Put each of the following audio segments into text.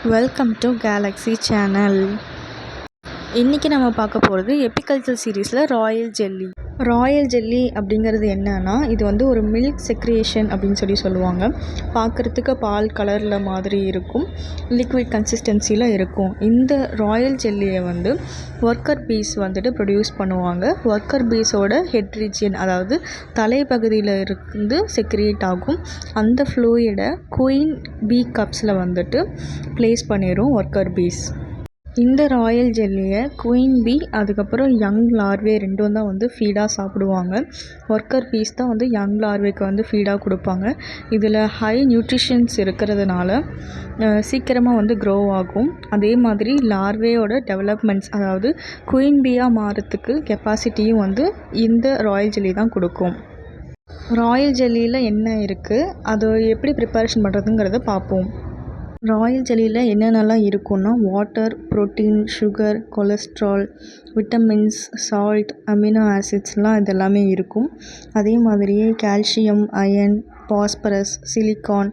Welcome to Galaxy channel. இன்றைக்கி நம்ம பார்க்க போகிறது எபிகல்ச்சர் சீரீஸில் ராயல் ஜெல்லி. ராயல் ஜெல்லி அப்படிங்கிறது என்னன்னா, இது வந்து ஒரு மில்க் செக்ரியேஷன் அப்படின்னு சொல்லுவாங்க. பார்க்குறதுக்கு பால் கலரில் மாதிரி இருக்கும், லிக்விட் கன்சிஸ்டன்சியில் இருக்கும். இந்த ராயல் ஜெல்லியை வந்து ஒர்க்கர் பீஸ் வந்துட்டு ப்ரொடியூஸ் பண்ணுவாங்க. ஒர்க்கர் பீஸோட ஹெட் ரீஜியன், அதாவது தலைப்பகுதியில் இருந்து செக்ரியேட் ஆகும். அந்த ஃப்ளூயிடை குயின் பீ கப்ஸில் வந்துட்டு ப்ளேஸ் பண்ணிடும் ஒர்க்கர் பீஸ். இந்த ராயல் ஜெல்லியை குயின் பீ அதுக்கப்புறம் யங் லார்வே ரெண்டும் தான் வந்து ஃபீடாக சாப்பிடுவாங்க. ஒர்க்கர் பீஸ் தான் வந்து யங் லார்வேக்கு வந்து ஃபீடாக கொடுப்பாங்க. இதில் ஹை நியூட்ரிஷன்ஸ் இருக்கிறதுனால சீக்கிரமாக வந்து க்ரோ ஆகும். அதே மாதிரி லார்வேயோட டெவலப்மெண்ட்ஸ், அதாவது குயின் பீயாக மாறத்துக்கு கெப்பாசிட்டியும் வந்து இந்த ராயல் ஜெல்லி தான் கொடுக்கும். ராயல் ஜெல்லியில் என்ன இருக்குது, அதை எப்படி ப்ரிப்பரேஷன் பண்ணுறதுங்கிறத பார்ப்போம். ராயல் ஜெல்லியில் என்னென்னலாம் இருக்குன்னா, water, protein, sugar, cholesterol, vitamins, salt, amino ஆசிட்ஸ்லாம் இதெல்லாமே இருக்கும். அதே மாதிரியே calcium, iron, phosphorus, silicon,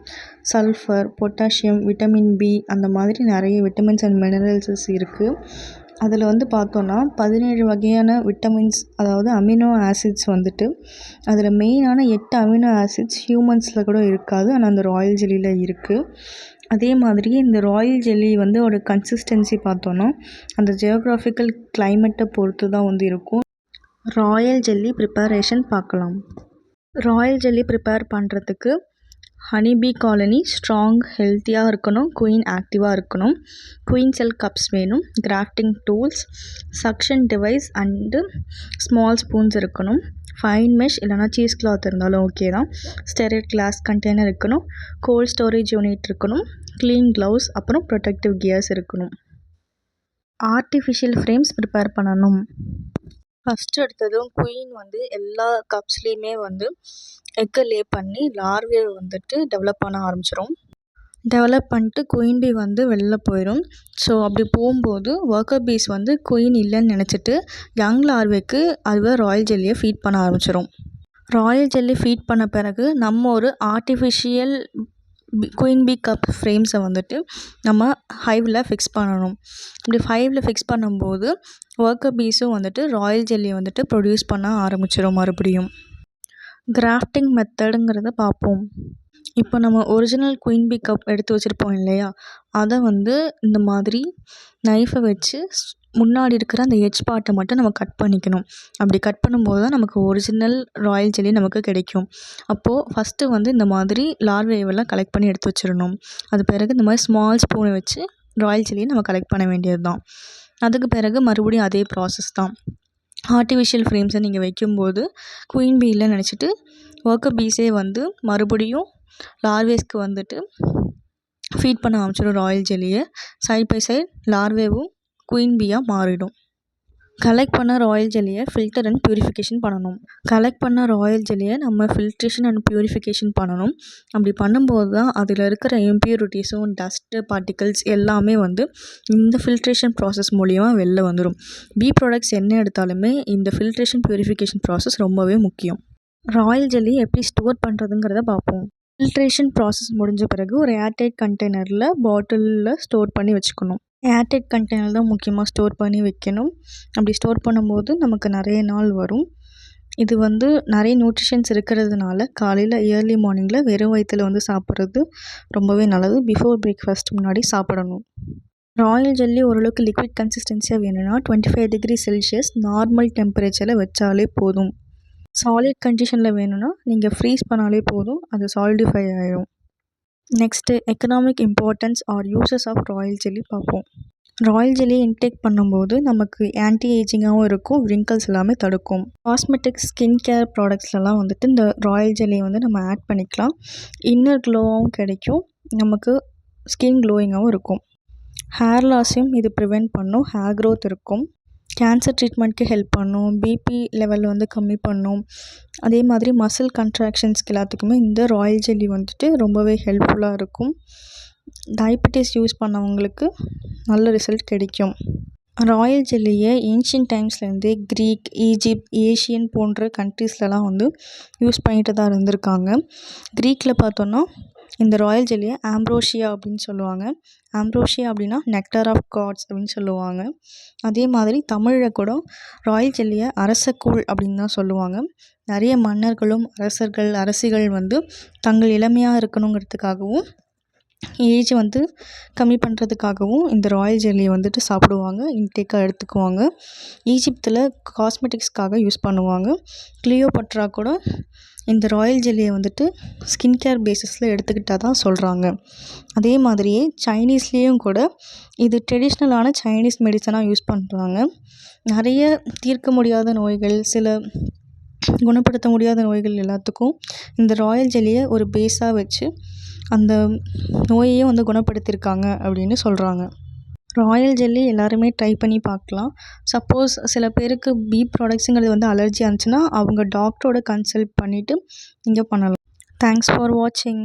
sulphur, potassium, vitamin B, அந்த மாதிரி நிறைய விட்டமின்ஸ் அண்ட் மினரல்ஸஸ் இருக்குது. அதில் வந்து பார்த்தோன்னா 17 வகையான விட்டமின்ஸ், அதாவது அமினோ ஆசிட்ஸ் வந்துட்டு அதில் மெயினான 8 அமினோ ஆசிட்ஸ் ஹியூமன்ஸில் கூட இருக்காது, ஆனால் அந்த ராயல் ஜெல்லியில் இருக்குது. அதே மாதிரி இந்த ராயல் ஜெல்லி வந்து ஒரு கன்சிஸ்டன்சி பார்த்தோன்னா அந்த ஜியோக்ராஃபிக்கல் கிளைமேட்டை பொறுத்து தான் வந்து இருக்கும். ராயல் ஜெல்லி ப்ரிப்பரேஷன் பார்க்கலாம். ராயல் ஜெல்லி ப்ரிப்பேர் பண்ணுறதுக்கு ஹனிபீ காலனி ஸ்ட்ராங் ஹெல்த்தியாக இருக்கணும், குயின் ஆக்டிவாக இருக்கணும், குயின் செல் கப்ஸ் வேணும், grafting tools, suction device and small spoons இருக்கணும், ஃபைன் மெஷ் இல்லைனா சீஸ் கிளாத் இருந்தாலும் ஓகே தான், ஸ்டெரைல் கிளாஸ் கண்டெய்னர் இருக்கணும், கோல்ட் ஸ்டோரேஜ் யூனிட் இருக்கணும், க்ளீன் க்ளவுஸ், அப்புறம் ப்ரொடெக்டிவ் கியர்ஸ் இருக்கணும். ஆர்டிஃபிஷியல் ஃப்ரேம்ஸ் ப்ரிப்பேர் பண்ணணும். ஃபஸ்ட்டு எடுத்ததும் குயின் வந்து எல்லா கப்ஸ்லேயுமே வந்து எக்கை லே பண்ணி லார்வேவை வந்துட்டு டெவலப் பண்ண ஆரம்பிச்சிடும். டெவலப் பண்ணிட்டு குயின் பீ வந்து வெளில போயிடும். ஸோ அப்படி போகும்போது ஒர்க்கர் பீஸ் வந்து குயின் இல்லைன்னு நினச்சிட்டு யங் லார்வேக்கு அதுவே ராயல் ஜெல்லியை ஃபீட் பண்ண ஆரம்பிச்சிடும். ராயல் ஜெல்லி ஃபீட் பண்ண பிறகு நம்ம ஒரு ஆர்டிஃபிஷியல் குயின் பீ கப் ஃப்ரேம்ஸை வந்துட்டு நம்ம ஹைவில் ஃபிக்ஸ் பண்ணணும். இப்படி ஹைவில் ஃபிக்ஸ் பண்ணும்போது ஒர்க்கர் பீஸும் வந்துட்டு ராயல் ஜெல்லியை வந்துட்டு ப்ரொடியூஸ் பண்ண ஆரம்பிச்சிடும். மறுபடியும் கிராஃப்டிங் மெத்தடுங்கிறத பார்ப்போம். இப்போ நம்ம ஒரிஜினல் குயின் பீ கப் எடுத்து வச்சுருப்போம் இல்லையா, அதை வந்து இந்த மாதிரி நைஃபை வச்சு முன்னாடி இருக்கிற அந்த எட்ஜ் பார்ட்டை மட்டும் நம்ம கட் பண்ணிக்கணும். அப்படி கட் பண்ணும்போது தான் நமக்கு ஒரிஜினல் ராயல் ஜெல்லி நமக்கு கிடைக்கும். அப்போது ஃபஸ்ட்டு வந்து இந்த மாதிரி லார்வேவெல்லாம் கலெக்ட் பண்ணி எடுத்து வச்சிடணும். அது பிறகு இந்த மாதிரி ஸ்மால் ஸ்பூனை வச்சு ராயல் ஜெல்லியை நம்ம கலெக்ட் பண்ண வேண்டியது தான். அதுக்கு பிறகு மறுபடியும் அதே ப்ராசஸ் தான். ஆர்டிஃபிஷியல் ஃப்ரேம்ஸை நீங்கள் வைக்கும்போது குயின் பீ இல்லைன்னு நினச்சிட்டு ஒர்க்கர் பீஸே வந்து மறுபடியும் லார்வேஸ்க்கு வந்துட்டு ஃபீட் பண்ண ஆரம்பிச்சிடும் ராயல் ஜெல்லியை. சைட் பை சைட் லார்வேவும் குயின் பீயாக மாறிடும். கலெக்ட் பண்ண ராயல் ஜெல்லியை ஃபில்டர் அண்ட் ப்யூரிஃபிகேஷன் பண்ணணும். கலெக்ட் பண்ண ராயல் ஜெல்லியை நம்ம ஃபில்ட்ரேஷன் அண்ட் ப்யூரிஃபிகேஷன் பண்ணணும். அப்படி பண்ணும்போது தான் அதில் இருக்கிற இம்ப்யூரிட்டிஸும் டஸ்ட்டு பார்ட்டிகல்ஸ் எல்லாமே வந்து இந்த ஃபில்ட்ரேஷன் ப்ராசஸ் மூலிமா வெளில வந்துடும். பீ ப்ராடக்ட்ஸ் என்ன எடுத்தாலுமே இந்த ஃபில்ட்ரேஷன் ப்யூரிஃபிகேஷன் ப்ராசஸ் ரொம்பவே முக்கியம். ராயல் ஜெல்லி எப்படி ஸ்டோர் பண்ணுறதுங்கிறத பார்ப்போம். ஃபில்ட்ரேஷன் ப்ராசஸ் முடிஞ்ச பிறகு ஒரு ஏர்டைட் கண்டெய்னரில் பாட்டிலில் ஸ்டோர் பண்ணி வச்சுக்கணும். ஏர்டைட் கண்டெய்னர் தான் முக்கியமாக ஸ்டோர் பண்ணி வைக்கணும். அப்படி ஸ்டோர் பண்ணும்போது நமக்கு நிறைய நாள் வரும். இது வந்து நிறைய நியூட்ரிஷன்ஸ் இருக்கிறதுனால காலையில் ஏர்லி மார்னிங்கில் வெறும் வயிற்றில் வந்து சாப்பிட்றது ரொம்பவே நல்லது. பிஃபோர் பிரேக்ஃபாஸ்ட் முன்னாடி சாப்பிடணும். ராயல் ஜெல்லி ஓரளவுக்கு லிக்விட் கன்சிஸ்டன்சியாக வேணும்னா 25 டிகிரி செல்சியஸ் நார்மல் டெம்பரேச்சரில் வச்சாலே போதும். சாலிட் கண்டிஷனில் வேணும்னா நீங்கள் ஃப்ரீஸ் பண்ணாலே போதும், அது சாலிடிஃபை ஆகிடும். Next economic importance or uses of royal jelly பார்ப்போம். ராயல் ஜெல்லியை இன்டேக் பண்ணும்போது நமக்கு ஆன்டி ஏஜிங்காகவும் இருக்கும், விரிங்கிள்ஸ் எல்லாமே தடுக்கும். காஸ்மெட்டிக்ஸ், ஸ்கின் கேர் ப்ராடக்ட்ஸ்லாம் வந்துட்டு இந்த ராயல் ஜெல்லியை வந்து நம்ம ஆட் பண்ணிக்கலாம். இன்னர் க்ளோவும் கிடைக்கும், நமக்கு ஸ்கின் க்ளோயிங்காகவும் இருக்கும். ஹேர் லாஸையும் இது ப்ரிவெண்ட் பண்ணும், ஹேர் க்ரோத் இருக்கும், கேன்சர் ட்ரீட்மெண்ட்க்கு ஹெல்ப் பண்ணும், பிபி லெவல் வந்து கம்மி பண்ணும். அதே மாதிரி மசில் கன்ட்ராக்ஷன்ஸ்க்கு எல்லாத்துக்குமே இந்த ராயல் ஜெல்லி வந்துட்டு ரொம்பவே ஹெல்ப்ஃபுல்லாக இருக்கும். டயபெட்டிஸ் யூஸ் பண்ணவங்களுக்கு நல்ல ரிசல்ட் கிடைக்கும். ராயல் ஜெல்லியை ஏன்ஷியன்ட் டைம்ஸ்லேருந்தே க்ரீக், ஈஜிப்ட், ஏஷியன் போன்ற கண்ட்ரீஸ்லலாம் வந்து யூஸ் பண்ணிட்டு தான் இருந்திருக்காங்க. க்ரீக்கில் பார்த்தோன்னா இந்த ராயல் ஜெல்லியை ஆம்ப்ரோஷியா அப்படின்னு சொல்லுவாங்க. ஆம்ப்ரோஷியா அப்படின்னா நெக்டார் ஆஃப் காட்ஸ் அப்படின்னு சொல்லுவாங்க. அதே மாதிரி தமிழில் கூட ராயல் ஜெல்லியை அரசக்கூழ் அப்படின்னு தான் சொல்லுவாங்க. நிறைய மன்னர்களும் அரசர்கள் அரசிகள் வந்து தங்கள் இளமையாக இருக்கணுங்கிறதுக்காகவும் ஏஜ் வந்து கம்மி பண்ணுறதுக்காகவும் இந்த ராயல் ஜெல்லியை வந்துட்டு சாப்பிடுவாங்க, இன்டேக்காக எடுத்துக்குவாங்க. ஈஜிப்தில் காஸ்மெட்டிக்ஸ்க்காக யூஸ் பண்ணுவாங்க. கிளியோபட்ரா கூட இந்த ராயல் ஜெல்லியை வந்துட்டு ஸ்கின் கேர் பேசிஸில் எடுத்துக்கிட்டால் தான் சொல்கிறாங்க. அதே மாதிரியே சைனீஸ்லேயும் கூட இது ட்ரெடிஷ்னலான சைனீஸ் மெடிசனாக யூஸ் பண்ணுறாங்க. நிறைய தீர்க்க முடியாத நோய்கள், சில குணப்படுத்த முடியாத நோய்கள் எல்லாத்துக்கும் இந்த ராயல் ஜெல்லியை ஒரு பேஸாக வச்சு அந்த நோயையே வந்து குணப்படுத்தியிருக்காங்க அப்படின்னு சொல்கிறாங்க. ராயல் ஜெல்லி எல்லாருமே ட்ரை பண்ணி பார்க்கலாம். சப்போஸ் சில பேருக்கு ப்ராடக்ட்ஸுங்கிறது வந்து அலர்ஜியாக இருந்துச்சுன்னா அவங்க டாக்டரோட கன்சல்ட் பண்ணிவிட்டு நீங்கள் பண்ணலாம். தேங்க்ஸ் ஃபார் வாட்சிங்.